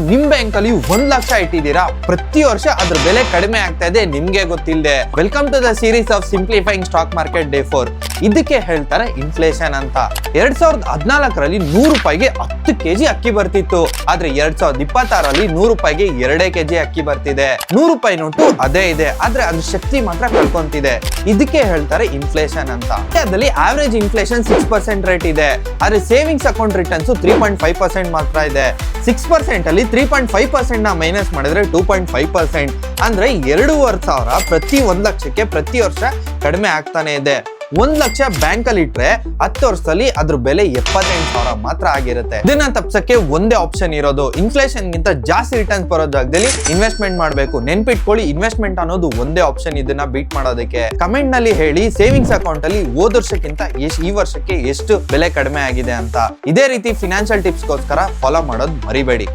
ನಿಮ್ ಬ್ಯಾಂಕ್ ಅಲ್ಲಿ 1 ಲಕ್ಷ ಇಟ್ಟಿದ್ದೀರಾ, ಪ್ರತಿ ವರ್ಷ ಅದ್ರ ಬೆಲೆ ಕಡಿಮೆ ಆಗ್ತಾ ಇದೆ ನಿಮ್ಗೆ ಗೊತ್ತಿಲ್ಲದೆ. Welcome to the series of simplifying stock market day 4. ಇದಕ್ಕೆ ಹೇಳ್ತಾರೆ ಇನ್ಫ್ಲೇಷನ್ ಅಂತ. 2014ರಲ್ಲಿ 100 ರೂಪಾಯಿಗೆ 10 ಕೆಜಿ ಅಕ್ಕಿ ಬರ್ತಿತ್ತು. ಆದ್ರೆ 2026ರಲ್ಲಿ 100 ರೂಪಾಯಿಗೆ 2 ಕೆಜಿ ಅಕ್ಕಿ ಬರ್ತಿದೆ. 100 ರೂಪಾಯಿ ನೋಟು ಅದೇ ಇದೆ, ಆದ್ರೆ ಅದ್ರ ಶಕ್ತಿ ಮಾತ್ರ ಕಳ್ಕೊಂತಿದೆ. ಇದಕ್ಕೆ ಹೇಳ್ತಾರೆ ಇನ್ಫ್ಲೇಷನ್ ಅಂತ. ಅದರಲ್ಲಿ ಆವರೇಜ್ ಇನ್ಫ್ಲೇಷನ್ 6% ರೇಟ್ ಇದೆ, ಆದ್ರೆ ಸೇವಿಂಗ್ಸ್ ಅಕೌಂಟ್ ರಿಟರ್ನ್ಸ್ 3.5% ಮಾತ್ರ ಇದೆ. 6% ಅಲ್ಲಿ 3.5% ನ ಮೈನಸ್ ಮಾಡಿದ್ರೆ 2.5%, ಅಂದ್ರೆ 2,500 ಪ್ರತಿ 1 ಲಕ್ಷಕ್ಕೆ ಪ್ರತಿ ವರ್ಷ ಕಡಿಮೆ ಆಗ್ತಾನೆ ಇದೆ. 1 ಲಕ್ಷ ಬ್ಯಾಂಕ್ ಅಲ್ಲಿ ಇಟ್ರೆ 10 ವರ್ಷದಲ್ಲಿ ಅದ್ರ ಬೆಲೆ 78,000 ಮಾತ್ರ ಆಗಿರುತ್ತೆ. ಇದನ್ನ ತಪ್ಸಕ್ಕೆ ಒಂದೇ ಆಪ್ಷನ್ ಇರೋದು, ಇನ್ಫ್ಲೇಷನ್ ಗಿಂತ ಜಾಸ್ತಿ ರಿಟರ್ನ್ಸ್ ಬರೋ ಜಾಗದಲ್ಲಿ ಇನ್ವೆಸ್ಟ್ಮೆಂಟ್ ಮಾಡಬೇಕು. ನೆನ್ಪಿಟ್ಕೊಳ್ಳಿ, ಇನ್ವೆಸ್ಟ್ಮೆಂಟ್ ಅನ್ನೋದು ಒಂದೇ ಆಪ್ಷನ್ ಇದನ್ನ ಬೀಟ್ ಮಾಡೋದಕ್ಕೆ. ಕಮೆಂಟ್ ನಲ್ಲಿ ಹೇಳಿ ಸೇವಿಂಗ್ಸ್ ಅಕೌಂಟ್ ಅಲ್ಲಿ ಹೋದ ವರ್ಷಕ್ಕಿಂತ ಈ ವರ್ಷಕ್ಕೆ ಎಷ್ಟು ಬೆಲೆ ಕಡಿಮೆ ಆಗಿದೆ ಅಂತ. ಇದೇ ರೀತಿ ಫಿನಾನ್ಷಿಯಲ್ ಟಿಪ್ಸ್ ಗೋಸ್ಕರ ಫಾಲೋ ಮಾಡೋದು ಮರಿಬೇಡಿ.